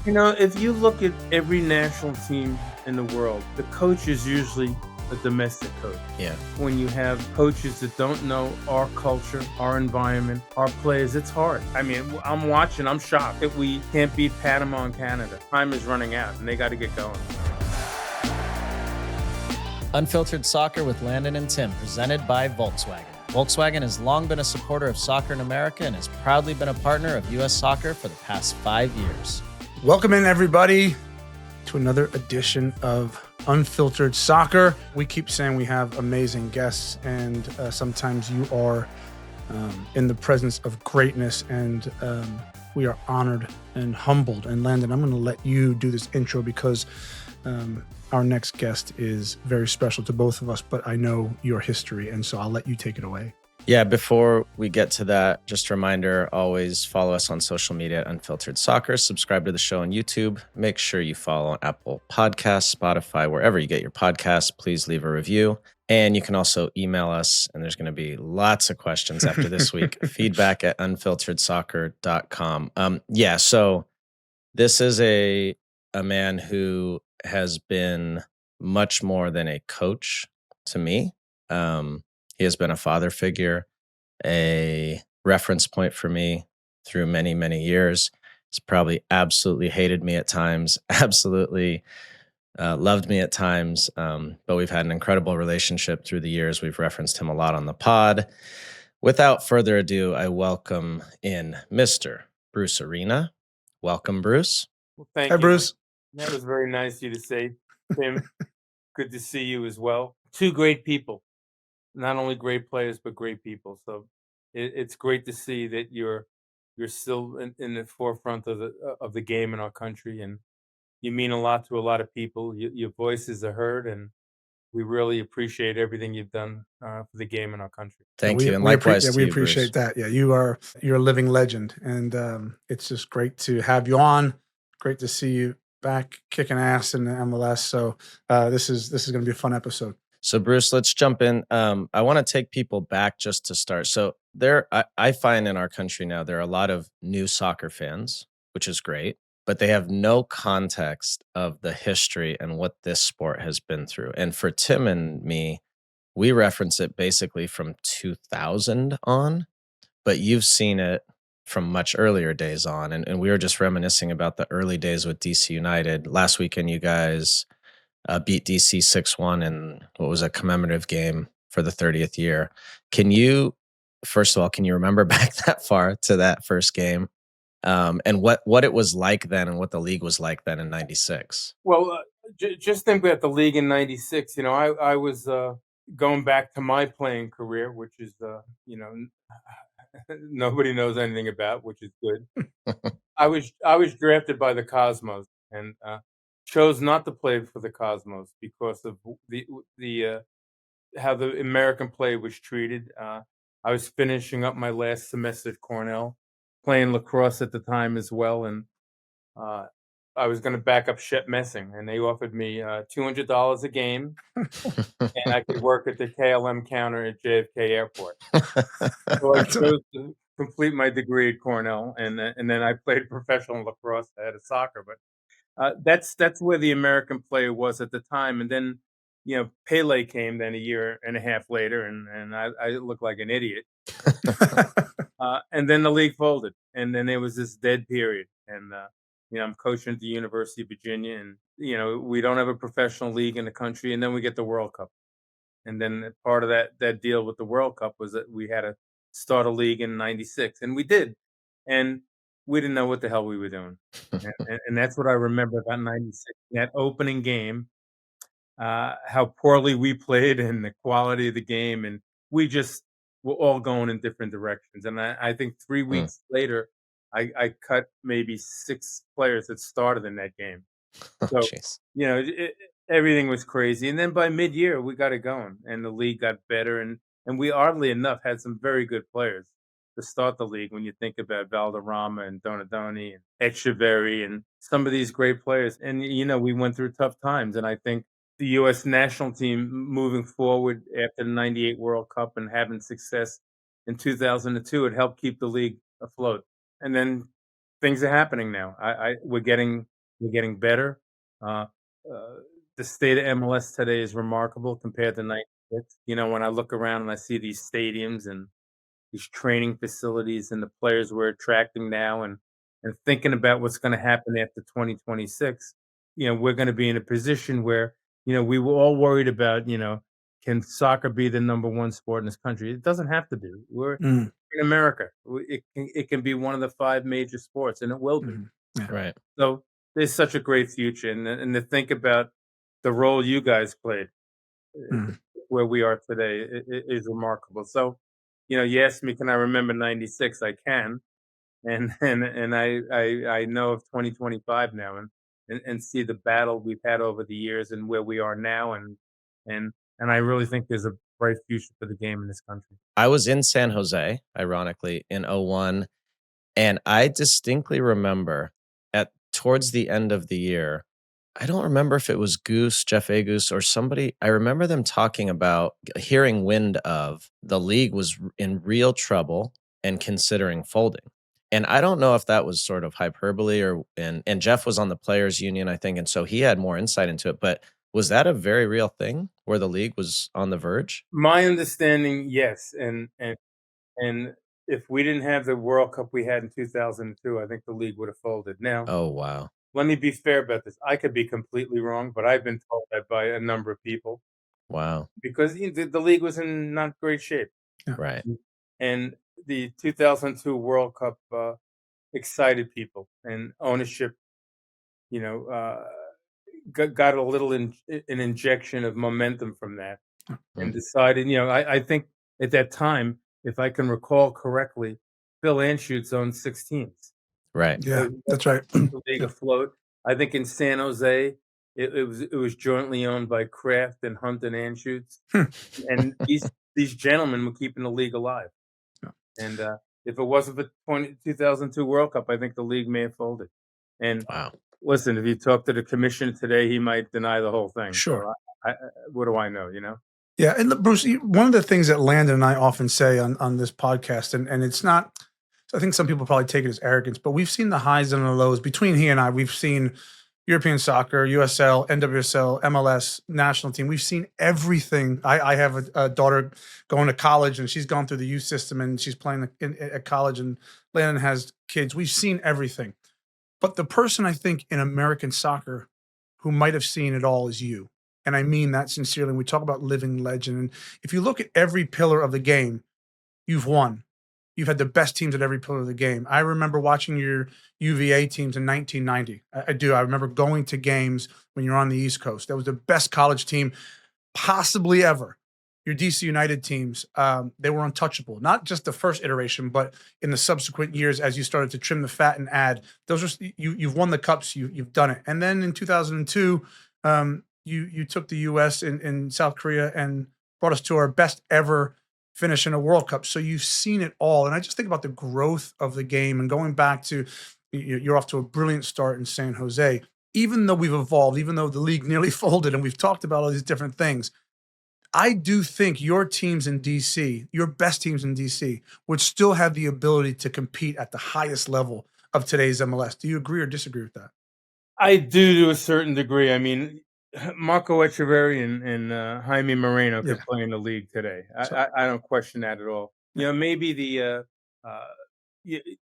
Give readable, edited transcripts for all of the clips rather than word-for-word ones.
If you look at every national team in the world, the coach is usually a domestic coach. Yeah. When you have coaches that don't know our culture, our environment, our players, it's hard. I mean, I'm watching, I'm shocked that we can't beat Panama and Canada. Time is running out and they got to get going. Unfiltered Soccer with Landon and Tim, presented by Volkswagen. Volkswagen has long been a supporter of soccer in America and has proudly been a partner of U.S. soccer for the past 5 years. Welcome in, everybody, to another edition of Unfiltered Soccer. We keep saying we have amazing guests, and sometimes you are in the presence of greatness, and we are honored and humbled. And Landon, I'm going to let you do this intro because our next guest is very special to both of us, but I know your history, and so I'll let you take it away. Yeah, before we get to that, just a reminder, always follow us on social media at Unfiltered Soccer. Subscribe to the show on YouTube. Make sure you follow Apple Podcasts, Spotify, wherever you get your podcasts. Please leave a review. And you can also email us, and there's going to be lots of questions after this week. Feedback at unfilteredsoccer.com. So this is a man who has been much more than a coach to me. He has been a father figure, a reference point for me through many, many years. He's probably absolutely hated me at times, absolutely loved me at times, but we've had an incredible relationship through the years. We've referenced him a lot on the pod. Without further ado, I welcome in Mr. Bruce Arena. Welcome, Bruce. Well, thank Hi, you. Bruce. That was very nice of you to say, Tim. Good to see you as well. Two great people. Not only great players, but great people. So it's great to see that you're still in the forefront of the game in our country, and you mean a lot to a lot of people. Your voices are heard, and we really appreciate everything you've done for the game in our country. Thank you, and likewise to we you, Bruce. appreciate that. Yeah, you're a living legend, and it's just great to have you on. Great to see you back kicking ass in the MLS. So this is going to be a fun episode. So Bruce, let's jump in. I want to take people back just to start. So I find in our country now, there are a lot of new soccer fans, which is great, but they have no context of the history and what this sport has been through. And for Tim and me, we reference it basically from 2000 on, but you've seen it from much earlier days on. And we were just reminiscing about the early days with DC United. Last weekend, you guys beat DC 6-1 in what was a commemorative game for the 30th year. First of all, can you remember back that far to that first game? And what it was like then and what the league was like then in 96? Well, just think about the league in '96. I was going back to my playing career, which is nobody knows anything about, which is good. I was drafted by the Cosmos and chose not to play for the Cosmos because of the how the American play was treated. I was finishing up my last semester at Cornell, playing lacrosse at the time as well, and uh, I was going to back up Shep Messing, and they offered me $200 a game, and I could work at the KLM counter at JFK Airport. So I chose to complete my degree at Cornell, and then I played professional lacrosse ahead of soccer. But that's where the American player was at the time. And then, Pele came then a year and a half later, and I looked like an idiot. And then the league folded, and then there was this dead period. And I'm coaching at the University of Virginia, and we don't have a professional league in the country. And then we get the World Cup, and then part of that deal with the World Cup was that we had to start a league in '96, and we did, and we didn't know what the hell we were doing, and that's what I remember about '96. That opening game, how poorly we played, and the quality of the game, and we just were all going in different directions. And I think 3 weeks later, I cut maybe 6 players that started in that game. So, Jeez. everything was crazy. And then by mid-year, we got it going, and the league got better. And we, oddly enough, had some very good players to start the league. When you think about Valderrama and Donadoni and Echeverry and some of these great players, and we went through tough times. And I think the U.S. national team moving forward after the '98 World Cup and having success in 2002, it helped keep the league afloat. And then things are happening now. We're getting better. Uh, uh, the state of MLS today is remarkable compared to '96. When I look around and I see these stadiums and these training facilities and the players we're attracting now, and thinking about what's going to happen after 2026, we're going to be in a position where, we were all worried about, can soccer be the number one sport in this country? It doesn't have to be. We're Mm, in America. It can be one of the five major sports, and it will be. mhm. Yeah. Right. So there's such a great future, and to think about the role you guys played, Mm. where we are today, is remarkable. So, you asked me, can I remember '96? I can, and I know of 2025 now, and see the battle we've had over the years and where we are now, and and I really think there's a bright future for the game in this country. I was in San Jose, ironically, in '01. And I distinctly remember at towards the end of the year, I don't remember if it was Goose, Jeff Agus, or somebody. I remember them talking about hearing wind of the league was in real trouble and considering folding. And I don't know if that was sort of hyperbole or and Jeff was on the players union, I think, and so he had more insight into it. But was that a very real thing where the league was on the verge? My understanding, yes, and if we didn't have the World Cup we had in 2002, I think the league would have folded. Now, Oh wow. let me be fair about this. I could be completely wrong, but I've been told that by a number of people Wow. because the league was in not great shape, Yeah. Right. and the 2002 World Cup excited people, and ownership, you know, uh, got a little an injection of momentum from that, and Mm, decided. I think at that time, if I can recall correctly, Phil Anschutz owned 6 teams. right. Yeah, That that's right. kept the league Yeah. afloat. I think in San Jose, it was jointly owned by Kraft and Hunt and Anschutz, Hmm. and these gentlemen were keeping the league alive. Yeah. And if it wasn't for 2002 World Cup, I think the league may have folded. And Wow. listen, if you talk to the commissioner today, he might deny the whole thing. Sure. So what do I know? Yeah, and look, Bruce, one of the things that Landon and I often say on this podcast, and it's not, I think some people probably take it as arrogance, but we've seen the highs and the lows between he and I. We've seen European soccer, USL, NWSL, MLS, national team. We've seen everything. I have a daughter going to college, and she's gone through the youth system, and she's playing at college, and Landon has kids. We've seen everything. But the person I think in American soccer who might have seen it all is you. And I mean that sincerely. And we talk about living legend. And if you look at every pillar of the game, you've won. You've had the best teams at every pillar of the game. I remember watching your UVA teams in 1990. I do. I remember going to games when you're on the East Coast. That was the best college team possibly ever. Your DC United teams, they were untouchable. Not just the first iteration, but in the subsequent years as you started to trim the fat and add. Those are you've won the cups. You've done it. And then in 2002, you took the U.S. in South Korea and brought us to our best ever finish in a World Cup. So you've seen it all. And I just think about the growth of the game and going back to you're off to a brilliant start in San Jose. Even though we've evolved, even though the league nearly folded, and we've talked about all these different things, I do think your teams in DC, your best teams in DC, would still have the ability to compete at the highest level of today's MLS. Do you agree or disagree with that? I do to a certain degree. I mean, Marco Echeverri and Jaime Moreno Yeah. could play in the league today. So- I don't question that at all. Maybe uh,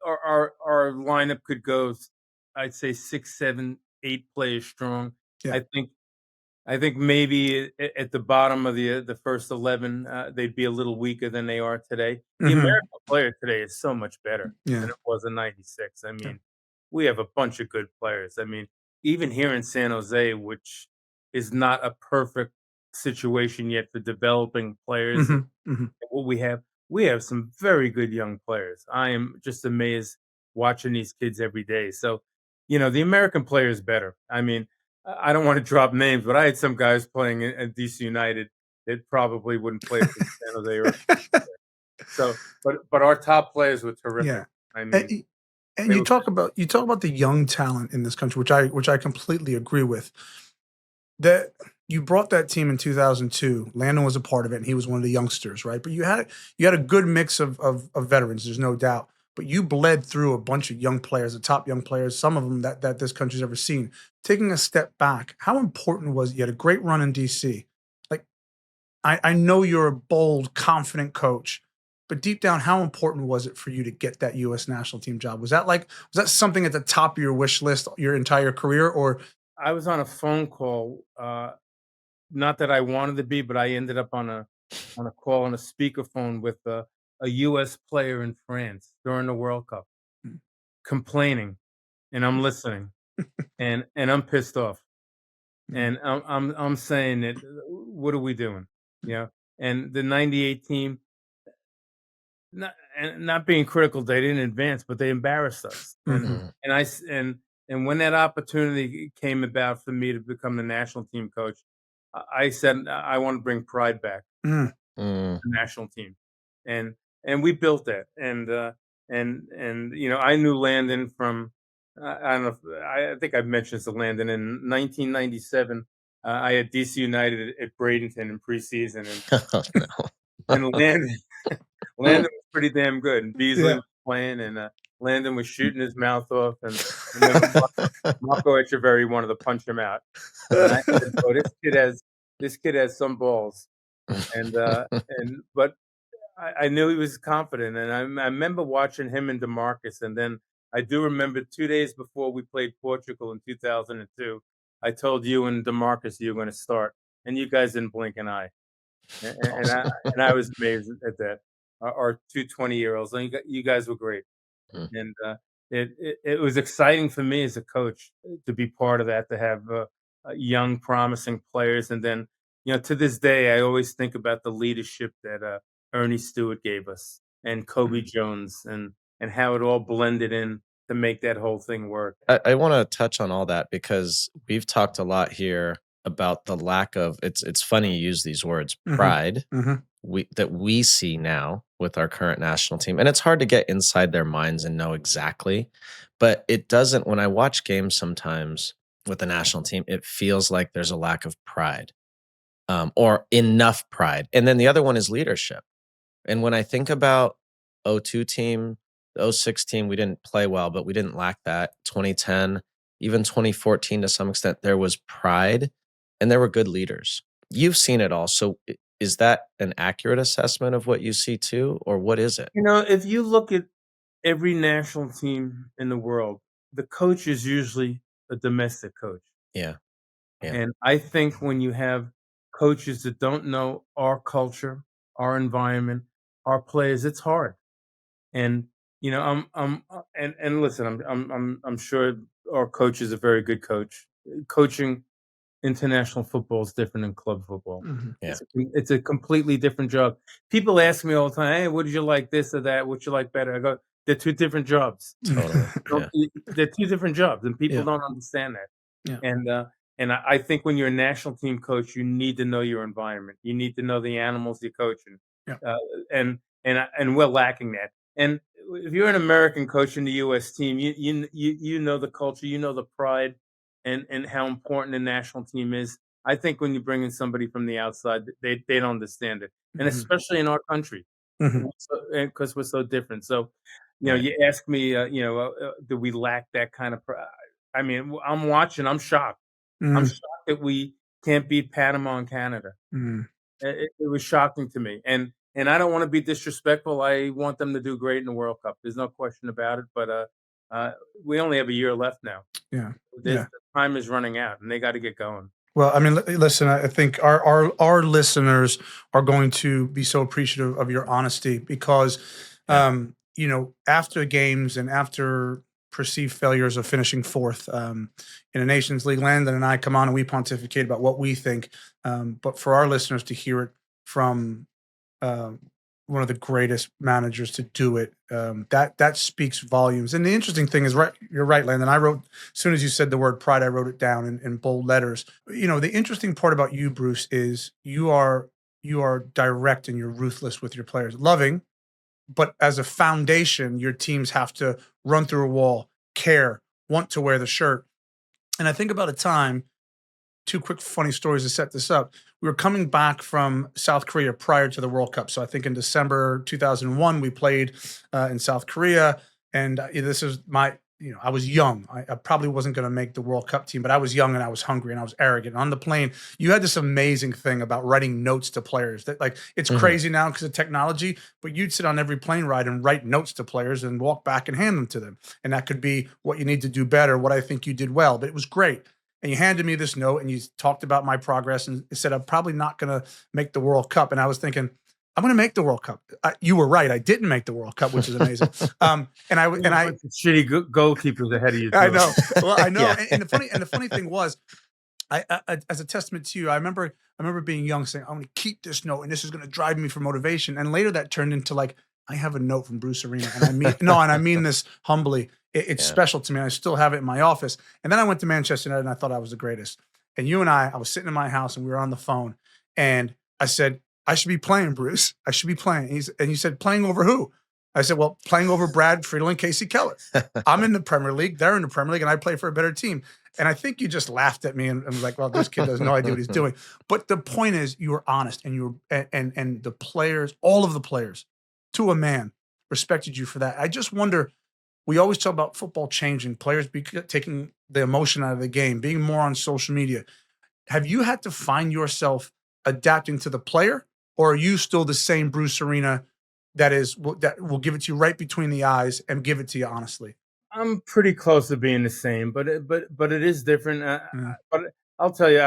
our lineup could go, I'd say 6, 7, 8 players strong. Yeah. I think maybe at the bottom of the first 11, they'd be a little weaker than they are today. The Mhm. American player today is so much better Yeah. than it was in '96. I mean, we have a bunch of good players. I mean, even here in San Jose, which is not a perfect situation yet for developing players, Mhm. Mhm. what we have some very good young players. I am just amazed watching these kids every day. So, the American player is better. I mean, I don't want to drop names, but I had some guys playing at DC United that probably wouldn't play for San Jose or so. But our top players were terrific. Yeah. I mean, And, and they you were talk about the young talent in this country, which I completely agree with. That you brought that team in 2002. Landon was a part of it, and he was one of the youngsters, right? But you had a good mix of veterans. There's no doubt. but you bled through a bunch of young players, the top young players, some of them that this country's ever seen. Taking a step back, how important was, you had a great run in DC. Like, I know you're a bold, confident coach, but deep down, how important was it for you to get that U.S. national team job? Was that something at the top of your wish list your entire career, or? I was on a phone call, not that I wanted to be, but I ended up on a call on a speakerphone with a U.S. player in France during the World Cup, Mm. complaining, and I'm listening, and I'm pissed off, Mm. and I'm saying that, what are we doing? You know, and the '98 team, not being critical, they didn't advance, but they embarrassed us, Mhm. and and when that opportunity came about for me to become the national team coach, I said I want to bring pride back Mm. Mm. the national team, and we built that, and I knew Landon from, I don't know if, I think I've mentioned this to Landon in 1997. I had DC United at Bradenton in preseason, Oh, no. and Landon Landon was pretty damn good, and Beasley Yeah. was playing, and Landon was shooting his mouth off, and then Marco Echeverry wanted to punch him out, and I said, "Oh, this kid has some balls," and but I knew he was confident, and I remember watching him and DeMarcus, and then I do remember 2 days before we played Portugal in 2002, I told you and DeMarcus you were gonna start, and you guys didn't blink an eye, and I was amazed at that. Our 2 20-year-olds, and you guys were great, Mm. and it was exciting for me as a coach to be part of that, to have young, promising players, and then to this day, I always think about the leadership that Ernie Stewart gave us, and Kobe Mm. Jones, and how it all blended in to make that whole thing work. I want to touch on all that because we've talked a lot here about the lack of, it's funny you use these words, Mhm. pride Mhm. that we see now with our current national team. And it's hard to get inside their minds and know exactly, but it doesn't, when I watch games sometimes with the national team, it feels like there's a lack of pride, or enough pride. And then the other one is leadership. And when I think about '02 team, the '06 team, we didn't play well, but we didn't lack that. 2010, even 2014 to some extent, there was pride and there were good leaders. You've seen it all. So is that an accurate assessment of what you see too, or what is it? If you look at every national team in the world, the coach is usually a domestic coach. Yeah. Yeah. And I think when you have coaches that don't know our culture, our environment, our players, it's hard. And and listen, I'm sure our coach is a very good coach. Coaching international football is different than club football. Mhm. Yeah. It's a completely different job. People ask me all the time, "Hey, what did you like this or that? What you like better?" I go, "They're two different jobs. Totally. Yeah. They're two different jobs, and people Yeah. don't understand that." Yeah. And I think when you're a national team coach, you need to know your environment. You need to know the animals you're coaching, Yeah. uh, and we're lacking that. And if you're an American coach in the U.S. team, you know the culture, you know the pride, and how important the national team is. I think when you bring in somebody from the outside, they don't understand it, and Mhm. especially in our country, Mhm. because we're so different. So, Right. you ask me, do we lack that kind of pride? I mean, I'm watching. I'm shocked. I'm Mm. shocked that we can't beat Panama and Canada. Mm. It was shocking to me, and I don't want to be disrespectful. I want them to do great in the World Cup. There's no question about it. But uh, we only have a year left now. Yeah. There's Yeah. the time is running out, and they got to get going. Well, I mean, listen, I think our listeners are going to be so appreciative of your honesty because, Yeah. after games and after perceived failures of finishing fourth in a Nations League, Landon and I come on and we pontificate about what we think. But for our listeners to hear it from um, one of the greatest managers to do it. That speaks volumes. And the interesting thing is, right, you're right, Landon. I wrote, as soon as you said the word pride, I wrote it down in bold letters. The interesting part about you, Bruce, is you are direct and you're ruthless with your players, loving, but as a foundation, your teams have to run through a wall, care, want to wear the shirt. And I think about a time two quick funny stories to set this up. We were coming back from South Korea prior to the World Cup. So I think in December 2001, we played in South Korea. And this is I was young. I probably wasn't going to make the World Cup team, but I was young and I was hungry and I was arrogant. On the plane, you had this amazing thing about writing notes to players that it's crazy now because of technology, but you'd sit on every plane ride and write notes to players and walk back and hand them to them. And that could be what you need to do better, what I think you did well, but it was great. And you handed me this note and you talked about my progress and said, I'm probably not going to make the World Cup. And I was thinking, I'm going to make the World Cup. You were right. I didn't make the World Cup, which is amazing. And I shitty goalkeepers ahead of you. I know. Well, I know. Yeah. And the funny thing was, I as a testament to you, I remember being young saying, I'm going to keep this note and this is going to drive me for motivation. And later that turned into I have a note from Bruce Arena, and I mean this humbly. It's special to me. I still have it in my office. And then I went to Manchester United and I thought I was the greatest. And you and I was sitting in my house and we were on the phone and I said, I should be playing, Bruce. I should be playing. And you said, playing over who? I said, well, playing over Brad Friedel and Casey Keller. I'm in the Premier League. They're in the Premier League, and I play for a better team. And I think you just laughed at me and was like, well, this kid has no idea what he's doing. But the point is, you were honest, and you were, and the players, all of the players, to a man, respected you for that. I just wonder, we always talk about football changing, players taking the emotion out of the game, being more on social media. Have you had to find yourself adapting to the player? Or are you still the same Bruce Arena that will give it to you right between the eyes and give it to you honestly? I'm pretty close to being the same, but it is different. But I'll tell you,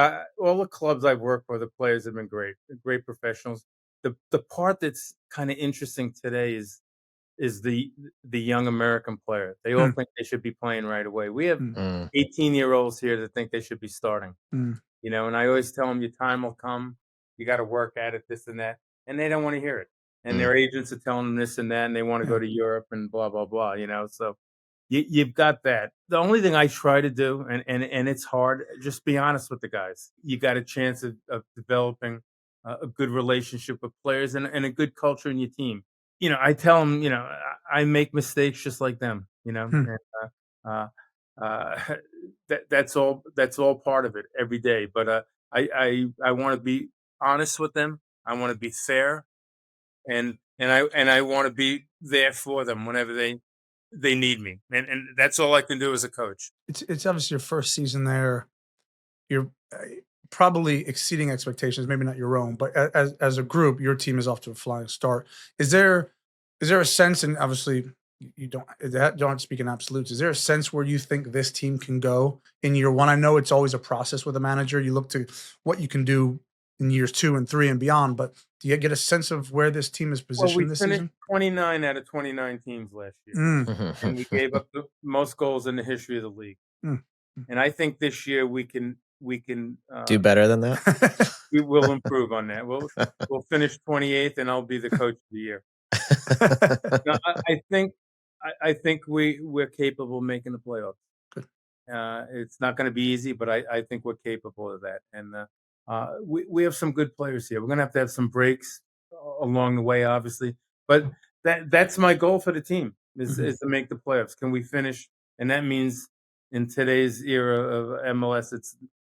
all the clubs I've worked for, the players have been great professionals. The part that's kind of interesting today is the young American player. They all think they should be playing right away. We have 18-year-olds here that think they should be starting. And I always tell them, your time will come. You got to work at it, this and that. And they don't want to hear it. And their agents are telling them this and that, and they want to go to Europe and blah, blah, blah, So you've got that. The only thing I try to do, and it's hard, just be honest with the guys. You got a chance of developing a good relationship with players and a good culture in your team. I tell them, I make mistakes just like them, and, that's all part of it every day. But I want to be honest with them. I want to be fair, and I want to be there for them whenever they need me, and that's all I can do as a coach. It's obviously your first season there. You're probably exceeding expectations, maybe not your own, but as a group, your team is off to a flying start. Is there a sense, and obviously you don't speak in absolutes, is there a sense where you think this team can go in year one? I know it's always a process with a manager. You look to what you can do in years 2 and 3 and beyond, but do you get a sense of where this team is positioned this season? We finished 29 out of 29 teams last year, and we gave up the most goals in the history of the league. And I think this year we can do better than that. We will improve on that. We'll finish 28th, and I'll be the coach of the year. No, I think we're capable of making the playoffs. Good. It's not going to be easy, but I think we're capable of that. And we have some good players here. We're going to have some breaks along the way, obviously. But that's my goal for the team is to make the playoffs. Can we finish? And that means in today's era of MLS,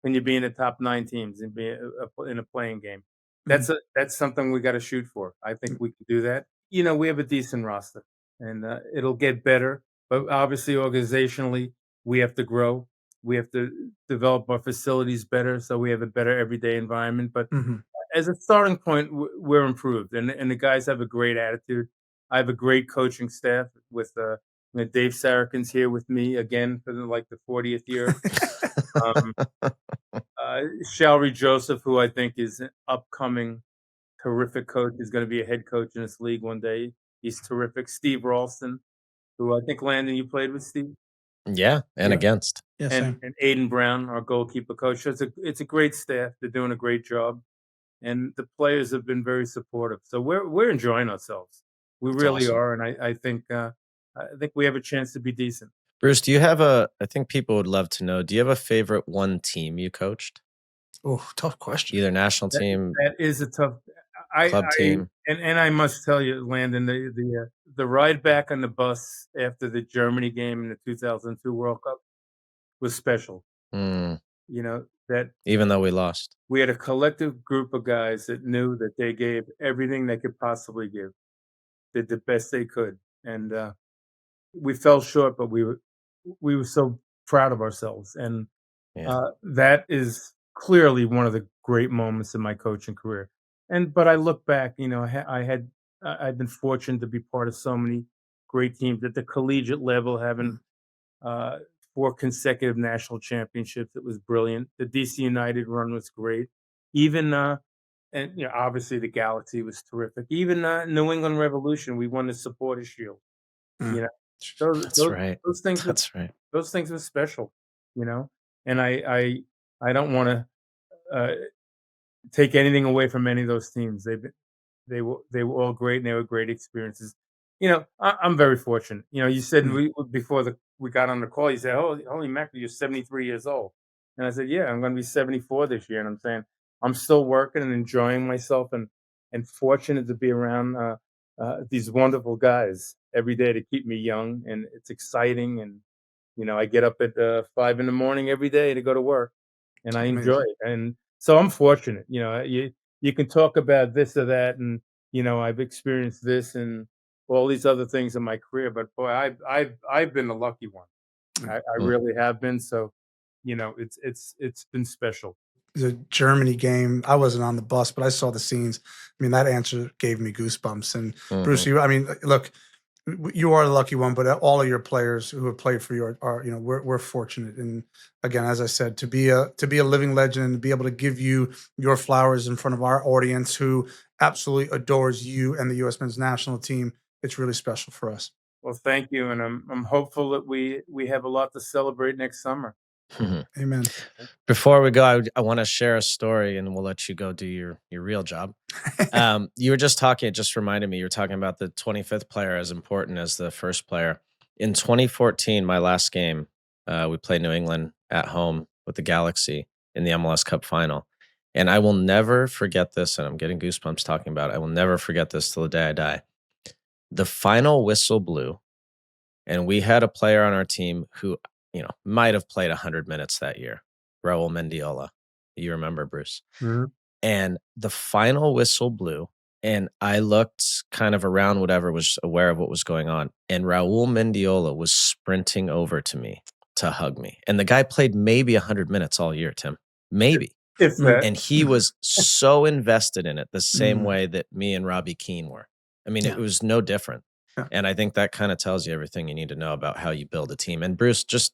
can you be in the top 9 teams and be in a playing game? That's something we got to shoot for. I think we can do that. We have a decent roster, and it'll get better. But obviously, organizationally, we have to grow. We have to develop our facilities better so we have a better everyday environment. But as a starting point, we're improved, and the guys have a great attitude. I have a great coaching staff with Dave Sarakin's here with me again for the 40th year. Shalry Joseph, who I think is an upcoming terrific coach, is going to be a head coach in this league one day. He's terrific. Steve Ralston, who I think, Landon, you played with Steve? Yeah, and against. Yeah, and Aiden Brown, our goalkeeper coach. It's a great staff. They're doing a great job. And the players have been very supportive. So we're enjoying ourselves. We really are. And I think we have a chance to be decent. Bruce, do you have I think people would love to know, do you have a favorite one team you coached? Oh, tough question. Either national team. That is a tough club team. And I must tell you, Landon, the ride back on the bus after the Germany game in the 2002 World Cup was special. that Even though we lost. we had a collective group of guys that knew that they gave everything they could possibly give, did the best they could, and we fell short, but we were so proud of ourselves, and Yeah. that is clearly one of the great moments in my coaching career. But I look back, I've been fortunate to be part of so many great teams at the collegiate level, having uh, 4 consecutive national championships. It was brilliant. The DC United run was great. Even and obviously the Galaxy was terrific. Even New England Revolution, we won the Supporters Shield. You Mm. know, those That's those right. those things were That's right. those things were special. You know, and I don't want to take anything away from any of those teams. They were all great, and they were great experiences. I'm very fortunate. You said Mm. before we got on the call, you said, "Holy mackerel, you're 73 years old," and I said, "Yeah, I'm going to be 74 this year." And I'm saying I'm still working and enjoying myself, and fortunate to be around these wonderful guys every day to keep me young, and it's exciting. And I get up at 5 in the morning every day to go to work, and I enjoy Amazing. it. And so I'm fortunate. You can talk about this or that, and I've experienced this and all these other things in my career. But boy, I've been the lucky one. I Mm. really have been. So it's been special. The Germany game, I wasn't on the bus, but I saw the scenes. I mean, that answer gave me goosebumps. And Bruce, Mhm. look, you are the lucky one, but all of your players who have played for you are we're fortunate. And again, as I said, to be a living legend and to be able to give you your flowers in front of our audience who absolutely adores you and the U.S. men's national team, it's really special for us. Well, thank you, and I'm hopeful that we have a lot to celebrate next summer. Amen. Before we go, I want to share a story, and we'll let you go do your real job. You were just talking. It just reminded me. You were talking about the 25th player as important as the first player. In 2014, my last game, we played New England at home with the Galaxy in the MLS Cup final, and I will never forget this. And I'm getting goosebumps talking about it. I will never forget this till the day I die. The final whistle blew, and we had a player on our team who, might have played 100 minutes that year, Raul Mendiola. You remember, Bruce? Mhm. And the final whistle blew, and I looked kind of around, whatever, was aware of what was going on. And Raul Mendiola was sprinting over to me to hug me. And the guy played maybe 100 minutes all year, Tim. Maybe. If Mm. that, And he was so invested in it the same Mm. way that me and Robbie Keane were. I mean, it Yeah. was no different. Yeah. And I think that kind of tells you everything you need to know about how you build a team. And Bruce, just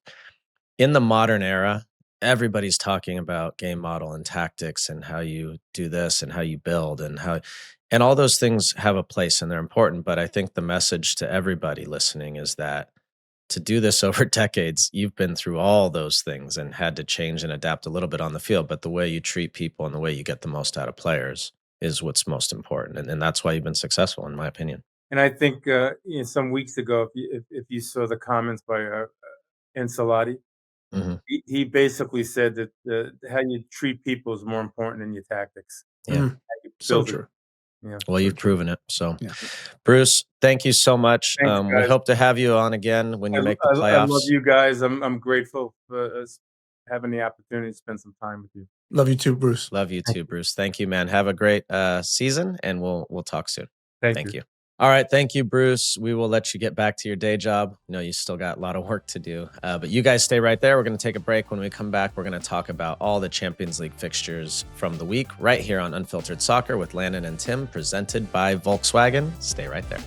in the modern era, everybody's talking about game model and tactics and how you do this and how you build and all those things have a place and they're important. But I think the message to everybody listening is that to do this over decades, you've been through all those things and had to change and adapt a little bit on the field. But the way you treat people and the way you get the most out of players is what's most important. And that's why you've been successful, in my opinion. and I think some weeks ago, if you saw the comments by Ancelotti, Hmm. he basically said that how you treat people is more important than your tactics. Yeah. Mm. You So build it. true. Yeah. Well, So you've true. proven it. So, Yeah. Bruce, thank you so much. Thanks, We guys. hope to have you on again when I, you make the I love playoffs. you guys. I'm grateful for us having the opportunity to spend some time with you. Love you too, Bruce. Love you Thank too, Bruce. Thank you, man. Have a great season, and we'll talk soon. Thank Thank you. you. All right, thank you, Bruce. We will let you get back to your day job. I know you still got a lot of work to do, but you guys stay right there. We're going to take a break. When we come back, we're going to talk about all the Champions League fixtures from the week right here on Unfiltered Soccer with Landon and Tim, presented by Volkswagen. Stay right there.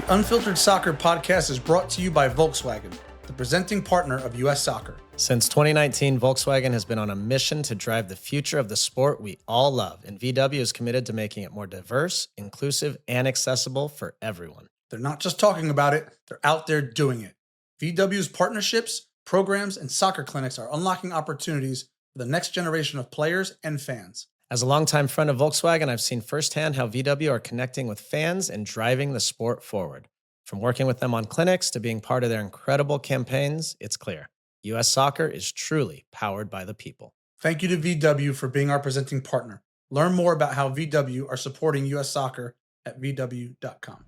The Unfiltered Soccer podcast is brought to you by Volkswagen, the presenting partner of U.S. Soccer. Since 2019, Volkswagen has been on a mission to drive the future of the sport we all love, and VW is committed to making it more diverse, inclusive, and accessible for everyone. They're not just talking about it, they're out there doing it. VW's partnerships, programs, and soccer clinics are unlocking opportunities for the next generation of players and fans. As a longtime friend of Volkswagen, I've seen firsthand how VW are connecting with fans and driving the sport forward. From working with them on clinics to being part of their incredible campaigns, it's clear. U.S. Soccer is truly powered by the people. Thank you to VW for being our presenting partner. Learn more about how VW are supporting U.S. Soccer at VW.com.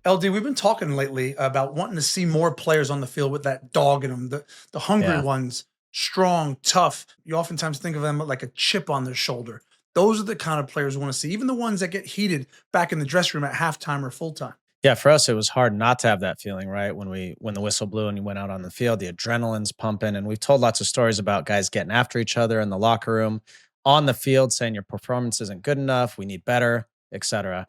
LD, we've been talking lately about wanting to see more players on the field with that dog in them, the hungry Yeah. ones. strong, tough. You oftentimes think of them like a chip on their shoulder. Those are the kind of players we want to see, even the ones that get heated back in the dressing room at halftime or full time. Yeah, for us, it was hard not to have that feeling, right? When the whistle blew and you went out on the field, the adrenaline's pumping. And we've told lots of stories about guys getting after each other in the locker room, on the field, saying your performance isn't good enough, we need better, etc.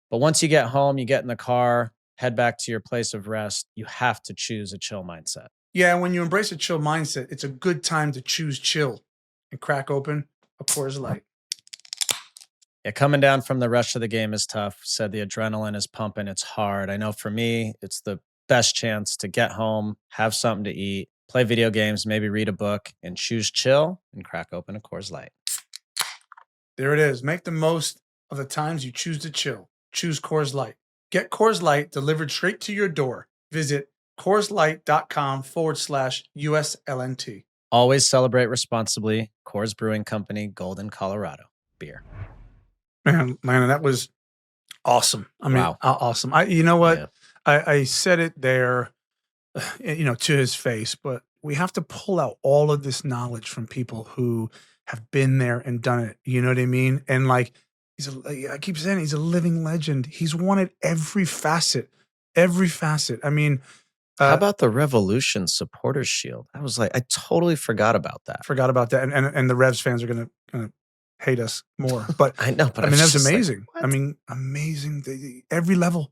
But once you get home, you get in the car, head back to your place of rest, you have to choose a chill mindset. Yeah, when you embrace a chill mindset, it's a good time to choose chill and crack open a Coors Light. Yeah, coming down from the rush of the game is tough. Said the adrenaline is pumping. It's hard. I know for me, it's the best chance to get home, have something to eat, play video games, maybe read a book, and choose chill and crack open a Coors Light. There it is. Make the most of the times you choose to chill. Choose Coors Light. Get Coors Light delivered straight to your door. Visit CoorsLight.com/USLNT. Always celebrate responsibly. Coors Brewing Company, Golden, Colorado. Beer. Man, Landon, that was awesome. I mean, wow. Awesome. You know what? Yeah. I said it there, to his face, but we have to pull out all of this knowledge from people who have been there and done it. You know what I mean? And like, I keep saying he's a living legend. He's won it every facet. I mean, how about the Revolution Supporters Shield? I was like, I totally forgot about that. And the Revs fans are gonna hate us more. But I know, but I mean, that was amazing. Like, I mean, amazing. Every level.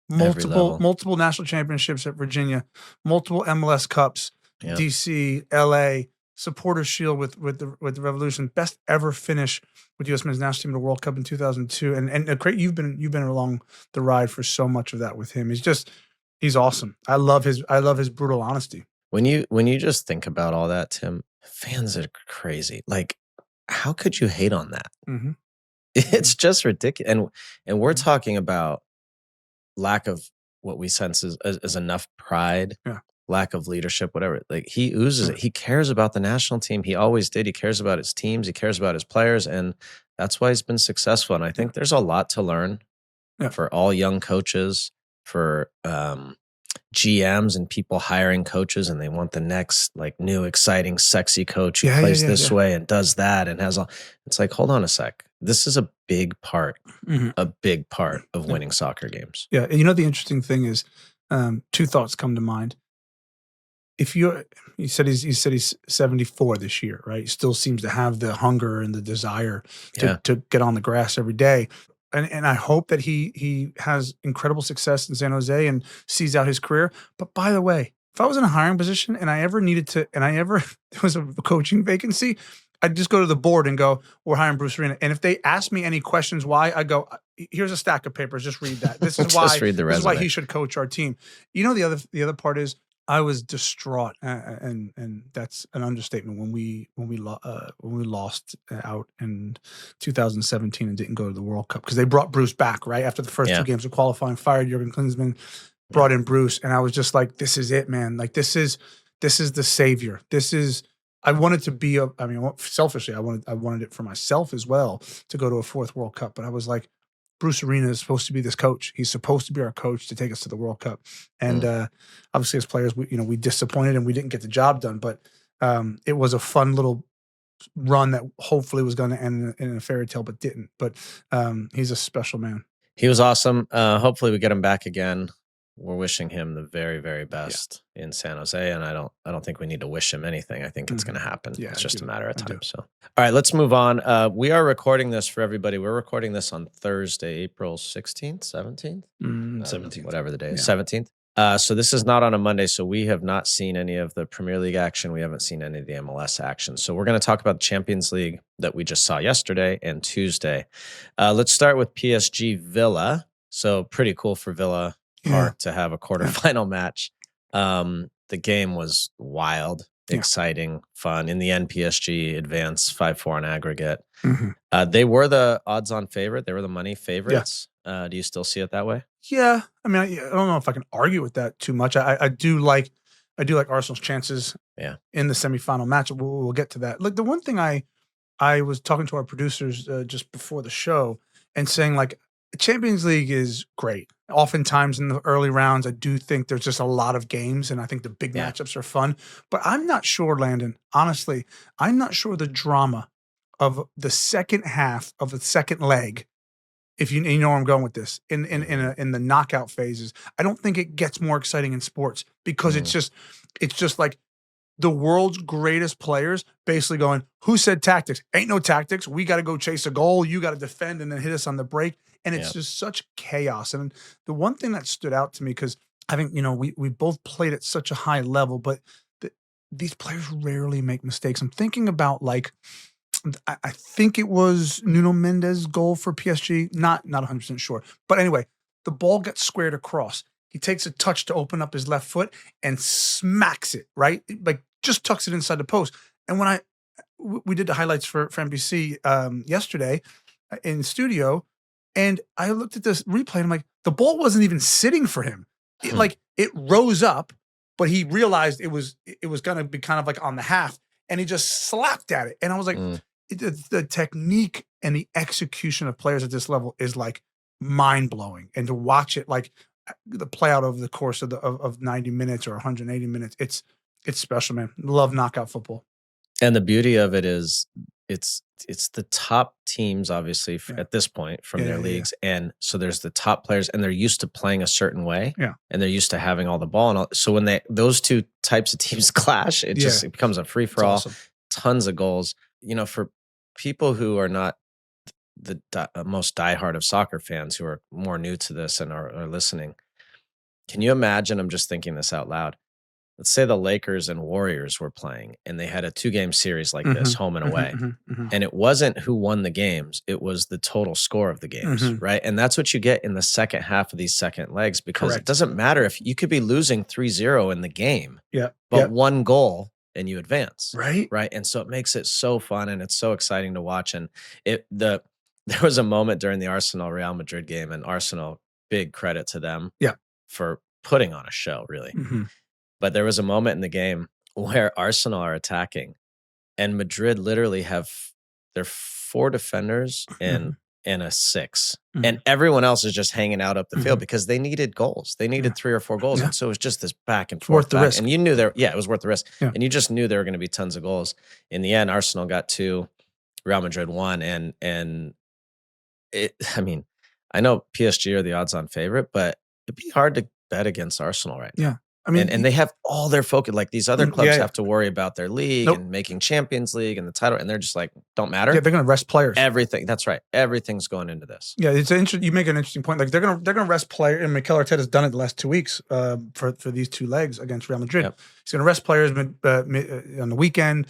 Multiple national championships at Virginia, multiple MLS Cups, Yep. DC, LA, Supporters Shield with the Revolution, best ever finish with U.S. Men's National Team in the World Cup in 2002, and great. You've been along the ride for so much of that with him. He's awesome. I love his brutal honesty. When you just think about all that, Tim, fans are crazy. Like, how could you hate on that? Mm-hmm. It's just ridiculous. And we're talking about lack of what we sense is enough pride, lack of leadership, whatever. Like, he oozes it. He cares about the national team. He always did. He cares about his teams. He cares about his players. And that's why he's been successful. And I think there's a lot to learn for all young coaches, for GMs and people hiring coaches, and they want the next like new, exciting, sexy coach who plays this way and does that and has all. It's like, hold on a sec. This is a big part of winning soccer games. Yeah, and the interesting thing is, two thoughts come to mind. If you said he's 74 this year, right? He still seems to have the hunger and the desire to get on the grass every day. And I hope that he has incredible success in San Jose and sees out his career. But by the way, if I was in a hiring position and there was a coaching vacancy, I'd just go to the board and go, we're hiring Bruce Arena. And if they ask me any questions why, I go, here's a stack of papers, just read that. This is why read the resume. This is why he should coach our team. The other part is I was distraught, and that's an understatement when we lost out in 2017 and didn't go to the World Cup, because they brought Bruce back right after the first two games of qualifying, fired Jurgen Klinsmann, brought in Bruce, and I was just like, this is it, man. Like, this is the savior. I wanted to be selfishly, I wanted it for myself as well to go to a fourth World Cup, but I was like, Bruce Arena is supposed to be this coach. He's supposed to be our coach to take us to the World Cup. And obviously, as players, we disappointed and we didn't get the job done. But it was a fun little run that hopefully was going to end in a fairy tale, but didn't. But he's a special man. He was awesome. Hopefully, we get him back again. We're wishing him the very, very best in San Jose, and I don't think we need to wish him anything. I think it's going to happen. Yeah, it's just a matter of time. So, all right, let's move on. We are recording this for everybody. We're recording this on Thursday, April 16th, 17th, 17th, whatever the day is, 17th. So this is not on a Monday, so we have not seen any of the Premier League action. We haven't seen any of the MLS action. So we're going to talk about the Champions League that we just saw yesterday and Tuesday. Let's start with PSG Villa. So pretty cool for Villa Park to have a quarterfinal match. The game was wild, exciting, fun. In the end, PSG advanced 5-4 on aggregate. They were the odds-on favorite. They were the money favorites. Do you still see it that way? Yeah, I mean, I don't know if I can argue with that too much. I do like Arsenal's chances. In the semifinal match. We'll get to that. Like, the one thing I was talking to our producers just before the show and saying, like, Champions League is great. Oftentimes in the early rounds, I do think there's just a lot of games, and I think the big Yeah. matchups are fun. But I'm not sure, Landon, honestly, I'm not sure the drama of the second half of the second leg, if you know where I'm going with this, in the knockout phases. I don't think it gets more exciting in sports because it's just like the world's greatest players basically going, who said tactics? Ain't no tactics. We got to go chase a goal. You got to defend and then hit us on the break. And it's just such chaos. And the one thing that stood out to me, because I think, we both played at such a high level, but these players rarely make mistakes. I'm thinking about I think it was Nuno Mendes' goal for PSG. Not 100% sure. But anyway, the ball gets squared across. He takes a touch to open up his left foot and smacks it, right? Like just tucks it inside the post. And when we did the highlights for NBC yesterday in studio, and I looked at this replay and I'm like, the ball wasn't even sitting for him. It rose up, but he realized it was going to be kind of like on the half, and he just slapped at it. And I was like, the technique and the execution of players at this level is like mind blowing. And to watch it like the play out over the course of 90 minutes or 180 minutes, it's special, man. Love knockout football. And the beauty of it is it's the top teams, obviously, at this point from their leagues. And so there's the top players, and they're used to playing a certain way. Yeah. And they're used to having all the ball. And all, so when those two types of teams clash, it becomes a free-for-all. Awesome. Tons of goals. For people who are not the most diehard of soccer fans, who are more new to this and are listening, can you imagine? I'm just thinking this out loud. Let's say the Lakers and Warriors were playing, and they had a 2-game series like this, home and away. And it wasn't who won the games. It was the total score of the games, right? And that's what you get in the second half of these second legs, because it doesn't matter if you could be losing 3-0 in the game, but one goal and you advance, right? And so it makes it so fun, and it's so exciting to watch. And there was a moment during the Arsenal Real Madrid game, and Arsenal, big credit to them for putting on a show, really. But there was a moment in the game where Arsenal are attacking, and Madrid literally have their 4 defenders and a 6. And everyone else is just hanging out up the field because they needed goals. They needed 3 or 4 goals. And so it was just this back and forth. Worth the risk. And you knew it was worth the risk. Yeah. And you just knew there were going to be tons of goals. In the end, Arsenal got 2, Real Madrid 1. And I know PSG are the odds-on favorite, but it'd be hard to bet against Arsenal right now. And they have all their focus. Like these other clubs have to worry about their league and making Champions League and the title, and they're just like, don't matter. Yeah, they're going to rest players. Everything. That's right. Everything's going into this. Yeah, it's you make an interesting point. Like they're going to rest players, and Mikel Arteta's done it the last 2 weeks for these 2 legs against Real Madrid. He's going to rest players on the weekend.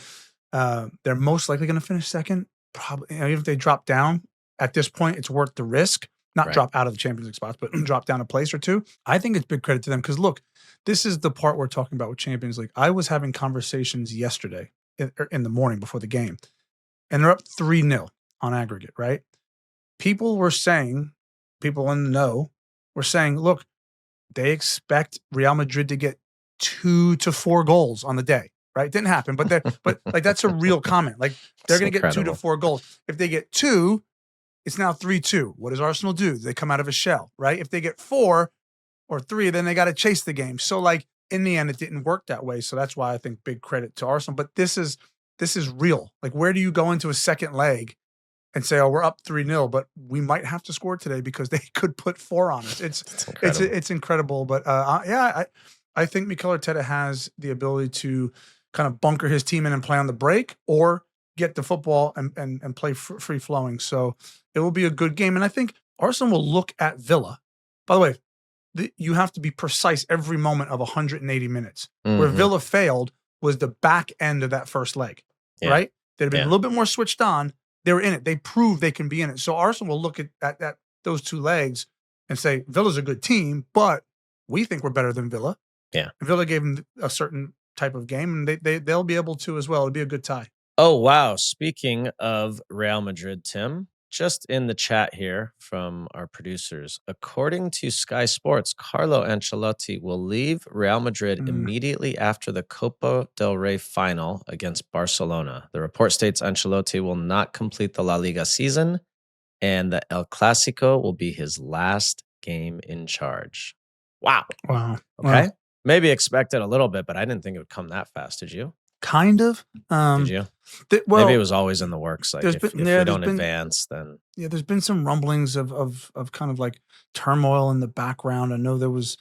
They're most likely going to finish second. Probably, even if they drop down at this point, it's worth the risk. Not drop out of the Champions League spots, but drop down a place or 2. I think it's big credit to them because, look, this is the part we're talking about with Champions League. I was having conversations yesterday in the morning before the game, and they're up 3-0 on aggregate, right? People in the know were saying, look, they expect Real Madrid to get 2 to 4 goals on the day, right? It didn't happen, but like that's a real comment. Like they're going to get 2 to 4 goals. If they get 2, it's now 3-2. What does Arsenal do? They come out of a shell, right? If they get 4 or 3, then they got to chase the game. So, like, in the end, it didn't work that way. So that's why I think big credit to Arsenal. But this is real. Like, where do you go into a second leg and say, oh, we're up 3-0, but we might have to score today because they could put 4 on us. It's incredible. But, I think Mikel Arteta has the ability to kind of bunker his team in and play on the break, or get the football and play free-flowing. So it will be a good game. And I think Arsenal will look at Villa. By the way, you have to be precise every moment of 180 minutes. Where Villa failed was the back end of that first leg, right? They'd have been a little bit more switched on. They were in it. They proved they can be in it. So Arsenal will look at those 2 legs and say, Villa's a good team, but we think we're better than Villa. Yeah. And Villa gave them a certain type of game, and they'll be able to as well. It'll be a good tie. Oh, wow. Speaking of Real Madrid, Tim, just in the chat here from our producers, according to Sky Sports, Carlo Ancelotti will leave Real Madrid immediately after the Copa del Rey final against Barcelona. The report states Ancelotti will not complete the La Liga season, and the El Clasico will be his last game in charge. Wow. Wow. Okay. Well, Maybe expected a little bit, but I didn't think it would come that fast. Did you? kind of. Did you? Well, Maybe it was always in the works. Like if we don't advance, then there's been some rumblings of kind of like turmoil in the background. I know there was,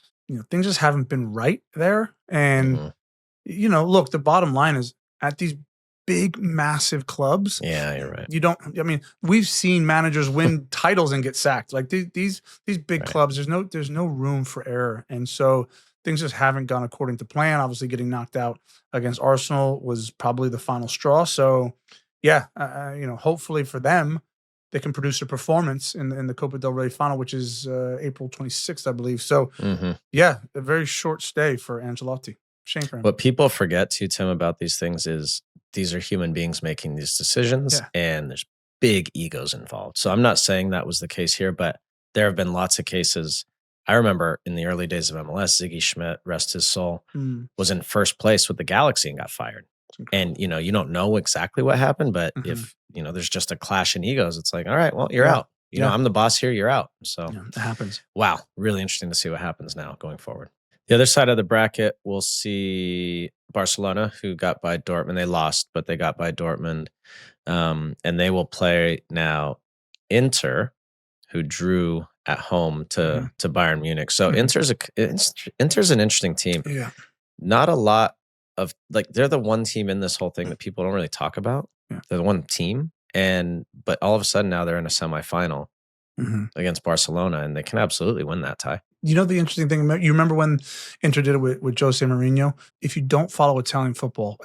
things just haven't been right there. And look, the bottom line is at these big, massive clubs. Yeah, you're right. We've seen managers win titles and get sacked. Like these big Right. clubs, there's no room for error. And so things just haven't gone according to plan. Obviously getting knocked out against Arsenal was probably the final straw. So yeah, hopefully for them, they can produce a performance in the Copa del Rey final, which is April 26th, I believe. So yeah, a very short stay for Ancelotti. Shame for him. What people forget too, Tim, about these things is these are human beings making these decisions, and there's big egos involved. So I'm not saying that was the case here, but there have been lots of cases. I remember in the early days of MLS, Ziggy Schmidt, rest his soul, was in first place with the Galaxy and got fired. And, you don't know exactly what happened, but if, there's just a clash in egos, it's like, all right, well, you're out. I'm the boss here, you're out. So it happens. Wow. Really interesting to see what happens now going forward. The other side of the bracket, we'll see Barcelona, who got by Dortmund. They lost, but they got by Dortmund. And they will play now Inter, who drew at home to Bayern Munich. So Inter's an interesting team. Yeah. Not a lot of, they're the one team in this whole thing that people don't really talk about. Yeah. They're the one team. But all of a sudden now they're in a semifinal against Barcelona, and they can absolutely win that tie. The interesting thing, you remember when Inter did it with Jose Mourinho? If you don't follow Italian football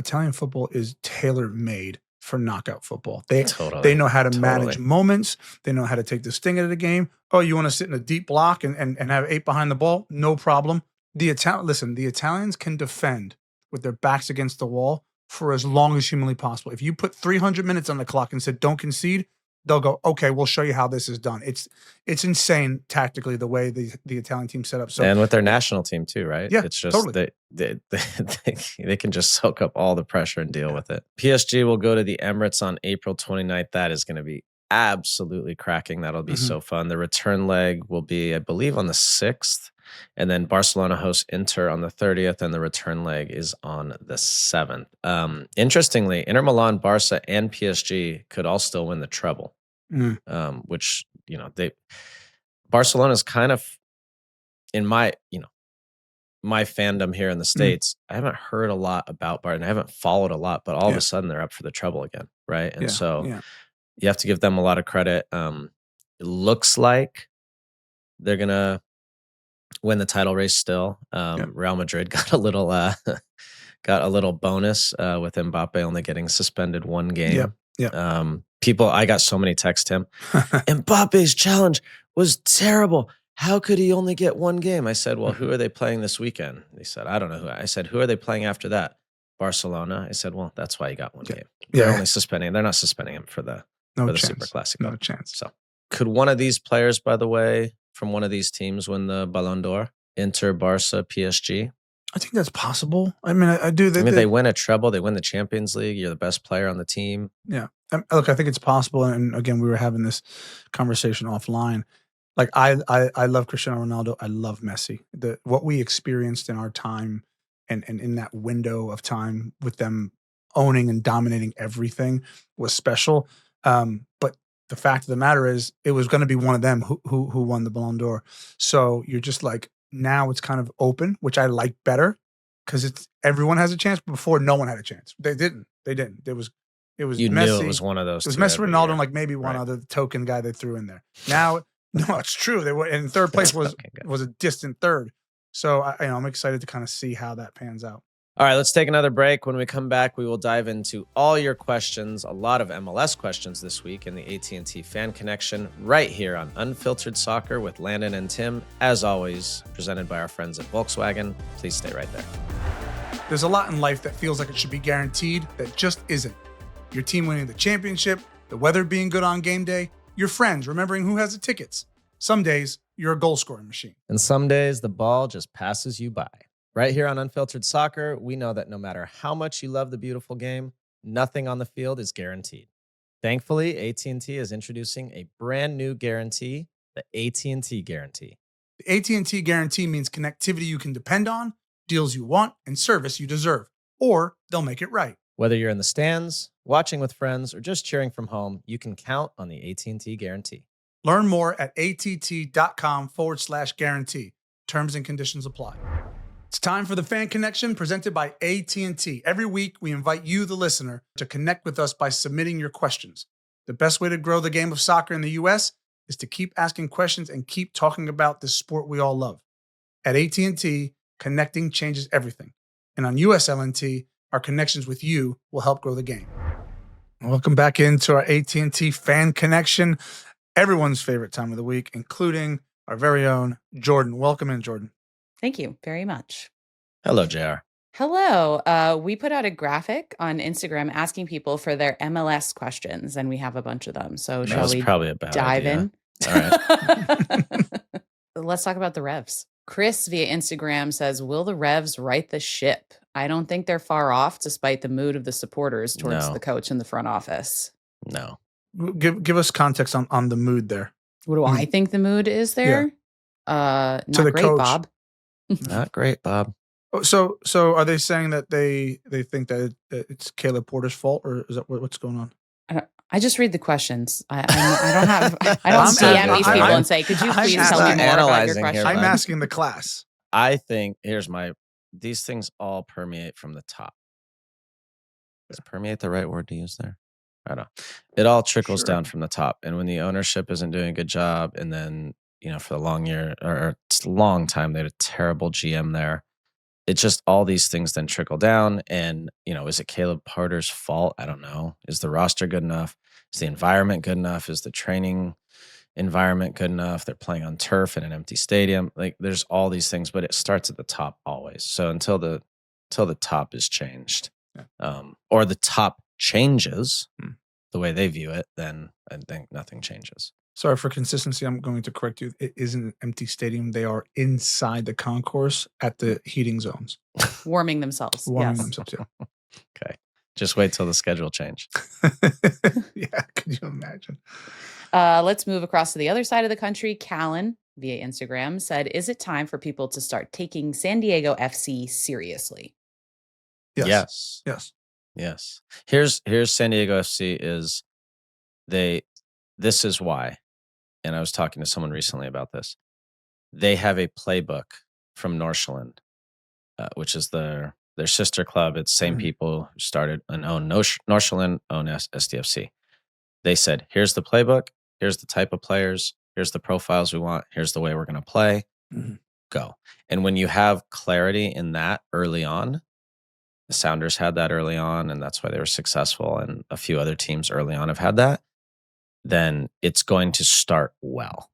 is tailor-made for knockout football. They know how to manage moments. They know how to take the sting out of the game. Oh, you want to sit in a deep block and have 8 behind the ball? No problem. The Italians can defend with their backs against the wall for as long as humanly possible. If you put 300 minutes on the clock and said, don't concede, they'll go, okay, we'll show you how this is done. It's insane tactically the way the Italian team set up. So, and with their national team too, right? Yeah, it's just totally. they can just soak up all the pressure and deal with it. PSG will go to the Emirates on April 29th. That is going to be absolutely cracking. That'll be so fun. The return leg will be, I believe, on the 6th. And then Barcelona hosts Inter on the 30th, and the return leg is on the 7th. Interestingly, Inter Milan, Barca, and PSG could all still win the treble, which, Barcelona's kind of, in my fandom here in the States, I haven't heard a lot about Barca. I haven't followed a lot, but all of a sudden they're up for the treble again, right? And you have to give them a lot of credit. It looks like they're going to win the title race still. Real Madrid got a little bonus with Mbappe only getting suspended 1 game. I got so many texts him. Mbappe's challenge was terrible. How could he only get 1 game? I said, well, who are they playing this weekend? They said, I don't know who. I said, who are they playing after that? Barcelona. I said, well, that's why he got 1 game. They're only suspending. They're not suspending him for the Super Classico. No chance. So could one of these players, by the way, from one of these teams win the Ballon d'Or? Inter, Barca, PSG? I think that's possible. I mean, I do. They win a treble. They win the Champions League. You're the best player on the team. Yeah. Look, I think it's possible. And again, we were having this conversation offline. Like, I love Cristiano Ronaldo. I love Messi. What we experienced in our time and in that window of time with them owning and dominating everything was special. But the fact of the matter is, it was going to be one of them who won the Ballon d'Or. So you're just like, now it's kind of open, which I like better because everyone has a chance. But before, no one had a chance. They didn't. It was you Messi. Knew it was one of those. It was Messi, Ronaldo, and like maybe one other token guy they threw in there. Now, no, it's true. They were in third place was a distant third. So I'm excited to kind of see how that pans out. All right, let's take another break. When we come back, we will dive into all your questions, a lot of MLS questions this week in the AT&T Fan Connection right here on Unfiltered Soccer with Landon and Tim. As always, presented by our friends at Volkswagen. Please stay right there. There's a lot in life that feels like it should be guaranteed that just isn't. Your team winning the championship, the weather being good on game day, your friends remembering who has the tickets. Some days, you're a goal-scoring machine. And some days, the ball just passes you by. Right here on Unfiltered Soccer, we know that no matter how much you love the beautiful game, nothing on the field is guaranteed. Thankfully, AT&T is introducing a brand new guarantee, the AT&T Guarantee. The AT&T guarantee means connectivity you can depend on, deals you want, and service you deserve. Or they'll make it right. Whether you're in the stands, watching with friends, or just cheering from home, you can count on the AT&T guarantee. Learn more at att.com/guarantee. Terms and conditions apply. It's time for the Fan Connection presented by AT&T. Every week, we invite you, the listener, to connect with us by submitting your questions. The best way to grow the game of soccer in the U.S. is to keep asking questions and keep talking about this sport we all love. At AT&T, connecting changes everything. And on USLNT, our connections with you will help grow the game. Welcome back into our AT&T Fan Connection, everyone's favorite time of the week, including our very own Jordan. Welcome in, Jordan. Thank you very much. Hello, JR. Hello. We put out a graphic on Instagram asking people for their MLS questions, and we have a bunch of them. So That shall was we probably a bad dive idea. in? All right. Let's talk about the Revs. Chris via Instagram says, will the Revs right the ship? I don't think they're far off despite the mood of the supporters towards No. the coach in the front office. No. Give us context on the mood there. What do I think the mood is there? Not To the great, coach. Bob. Not great, Bob. Oh, so are they saying that they think that it's Caleb Porter's fault, or is that what's going on? I just read the questions. I don't have. I don't I'm DM these people I'm- and say, "Could you I'm please not tell me more about your analyzing here, question?" I'm bud. asking the class. I think these things all permeate from the top. Is permeate the right word to use there? I don't know. It all trickles Sure. down from the top. And when the ownership isn't doing a good job, and then, for the long time, they had a terrible GM there. It's just all these things then trickle down. And, is it Caleb Porter's fault? I don't know. Is the roster good enough? Is the environment good enough? Is the training environment good enough? They're playing on turf in an empty stadium. Like, there's all these things, but it starts at the top always. So until the top is changed, or the top changes the way they view it, then I think nothing changes. Sorry for consistency. I'm going to correct you. It isn't an empty stadium. They are inside the concourse at the heating zones, Warming themselves. warming Yes. themselves. Yeah. Okay. Just wait till the schedule change. Yeah. Could you imagine? Let's move across to the other side of the country. Callan via Instagram said, "Is it time for people to start taking San Diego FC seriously?" Yes. Yes. Yes. Yes. Here's San Diego FC is this is why. And I was talking to someone recently about this. They have a playbook from Nordsjælland, which is their sister club. It's same people who started and own Nordsjælland, own SDFC. They said, here's the playbook. Here's the type of players. Here's the profiles we want. Here's the way we're going to play. Go. And when you have clarity in that early on, the Sounders had that early on, and that's why they were successful. And a few other teams early on have had that. Then it's going to start well.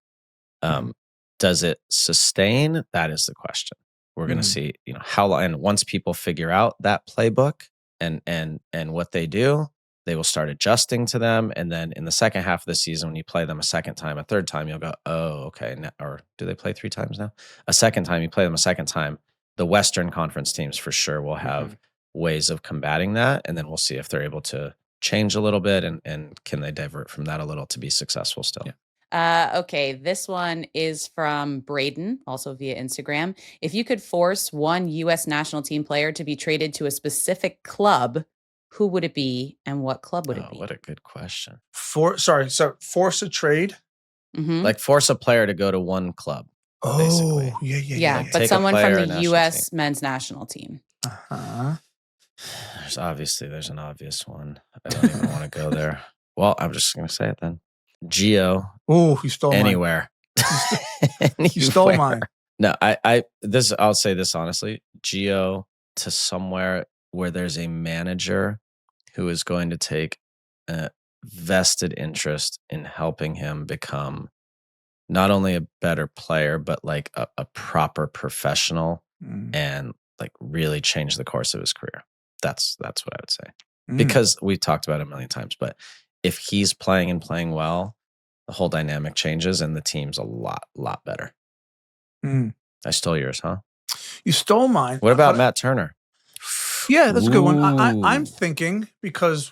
Does it sustain? That is the question. We're going to see, how long. And once people figure out that playbook and what they do, they will start adjusting to them. And then in the second half of the season, when you play them a second time, a third time, you'll go, oh, okay. Or do they play 3 times now? A second time, you play them a second time. The Western Conference teams for sure will have ways of combating that. And then we'll see if they're able to change a little bit and can they divert from that a little to be successful still. Okay, this one is from Braden, also via Instagram. If you could force one U.S. national team player to be traded to a specific club, who would it be and what club would it be? What a good question. Force a trade. Like force a player to go to one club. Oh, basically. Yeah, Like but take a someone player, from a the national U.S. team. men's national team. There's an obvious one. I don't even want to go there. Well, I'm just going to say it then. Gio. Oh, you stole anywhere. You stole mine. No, I'll say this honestly. Gio to somewhere where there's a manager who is going to take a vested interest in helping him become not only a better player, but like a proper professional and like really change the course of his career. That's what I would say. Because we've talked about it a million times, but if he's playing and playing well, the whole dynamic changes and the team's a lot better. I stole yours, huh? You stole mine. What about Matt Turner? Yeah, that's a good one. I'm Ooh. thinking, because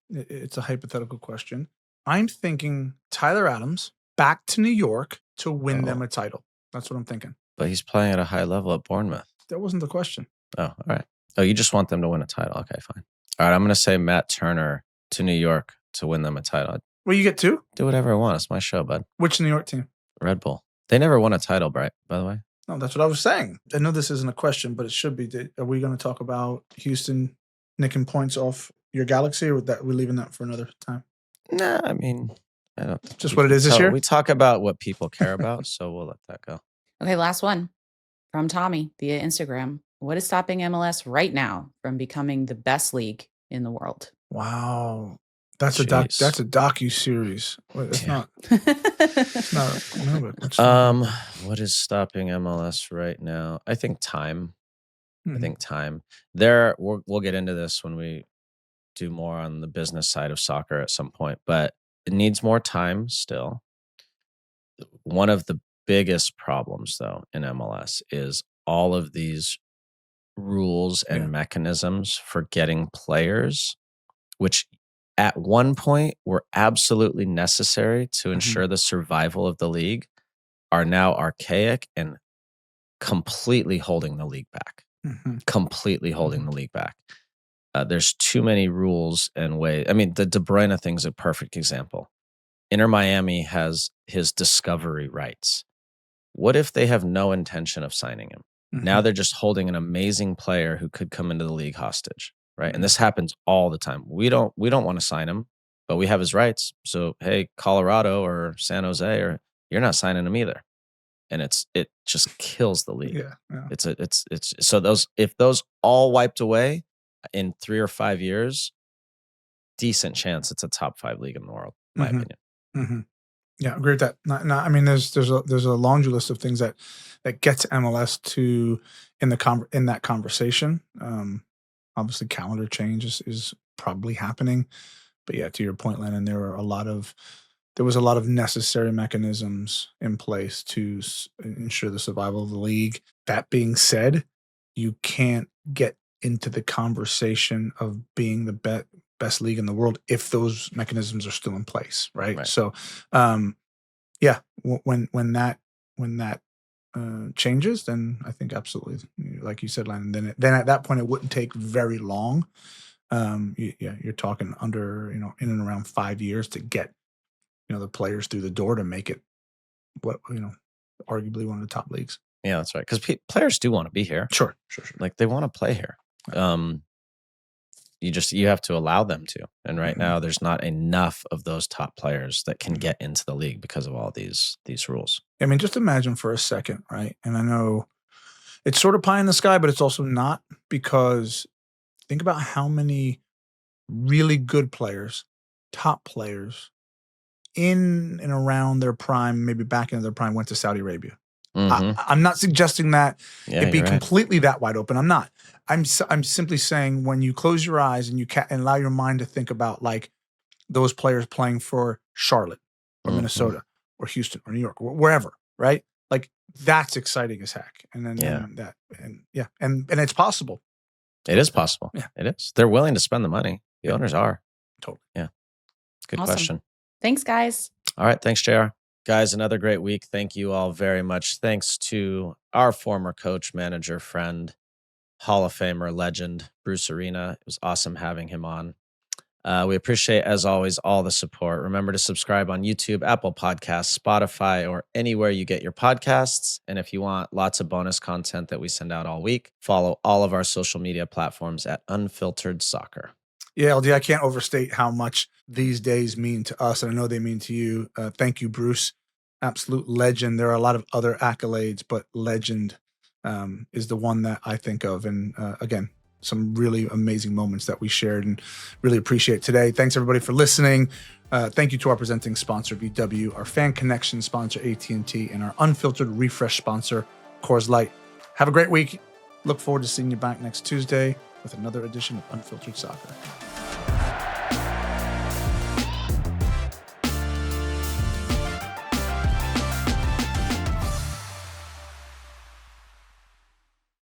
it's a hypothetical question. I'm thinking Tyler Adams back to New York to win them a title. That's what I'm thinking. But he's playing at a high level at Bournemouth. That wasn't the question. Oh, all right. Oh, you just want them to win a title. Okay, fine. All right, I'm going to say Matt Turner to New York to win them a title. Well, you get 2? Do whatever I want. It's my show, bud. Which New York team? Red Bull. They never won a title, by the way. No, that's what I was saying. I know this isn't a question, but it should be. Are we going to talk about Houston nicking points off your Galaxy, or we're leaving that for another time? Nah, I mean, I don't. Just what it is this year? We talk about what people care about, so we'll let that go. Okay, last one from Tommy via Instagram. What is stopping MLS right now from becoming the best league in the world? Wow. That's a Jeez. docu-series. Wait, that's Yeah. it's not. No, but what is stopping MLS right now? I think time. Mhm. I think time. We'll get into this when we do more on the business side of soccer at some point, but it needs more time still. One of the biggest problems, though, in MLS is all of these rules and mechanisms for getting players, which at one point were absolutely necessary to ensure the survival of the league, are now archaic and completely holding the league back. Completely holding the league back. There's too many rules and ways. I mean, the De Bruyne thing's a perfect example. Inter Miami has his discovery rights. What if they have no intention of signing him? Now they're just holding an amazing player who could come into the league hostage, right? And this happens all the time. We don't want to sign him, but we have his rights. So hey, Colorado or San Jose, or you're not signing him either. And it just kills the league. Yeah. It's so if those all wiped away in 3 or 5 years, decent chance it's a top 5 league in the world, in my opinion. Yeah, I agree with that. I mean, there's a laundry list of things that gets MLS to in that conversation. Obviously, calendar change is probably happening, but yeah, to your point, Landon, there was a lot of necessary mechanisms in place to ensure the survival of the league. That being said, you can't get into the conversation of being the best league in the world if those mechanisms are still in place, right? So, yeah, when that changes, then I think absolutely, like you said, Landon. Then at that point, it wouldn't take very long. You're talking under in and around 5 years to get the players through the door to make it arguably one of the top leagues. Yeah, that's right. Because players do want to be here. Sure. Like they want to play here. You have to allow them to. And right now, there's not enough of those top players that can get into the league because of all these rules. I mean, just imagine for a second, right? And I know it's sort of pie in the sky, but it's also not, because think about how many really good players, top players, in and around their prime, maybe back into their prime, went to Saudi Arabia. I'm not suggesting that it'd be completely that wide open. I'm not. I'm simply saying when you close your eyes and and allow your mind to think about like those players playing for Charlotte or Minnesota or Houston or New York or wherever, right? Like that's exciting as heck. And then and it's possible. It is possible. Yeah, it is. They're willing to spend the money. The owners are. Totally. Yeah. Good Awesome. question. Thanks, guys. All right. Thanks, JR. Guys, another great week. Thank you all very much. Thanks to our former coach, manager, friend, Hall of Famer, legend, Bruce Arena. It was awesome having him on. We appreciate, as always, all the support. Remember to subscribe on YouTube, Apple Podcasts, Spotify, or anywhere you get your podcasts. And if you want lots of bonus content that we send out all week, follow all of our social media platforms at Unfiltered Soccer. Yeah, LD, I can't overstate how much these days mean to us, and I know they mean to you. Thank you, Bruce. Absolute legend. There are a lot of other accolades, but legend is the one that I think of. And again, some really amazing moments that we shared and really appreciate today. Thanks, everybody, for listening. Thank you to our presenting sponsor, BW, our Fan Connection sponsor, AT&T, and our Unfiltered Refresh sponsor, Coors Light. Have a great week. Look forward to seeing you back next Tuesday with another edition of Unfiltered Soccer.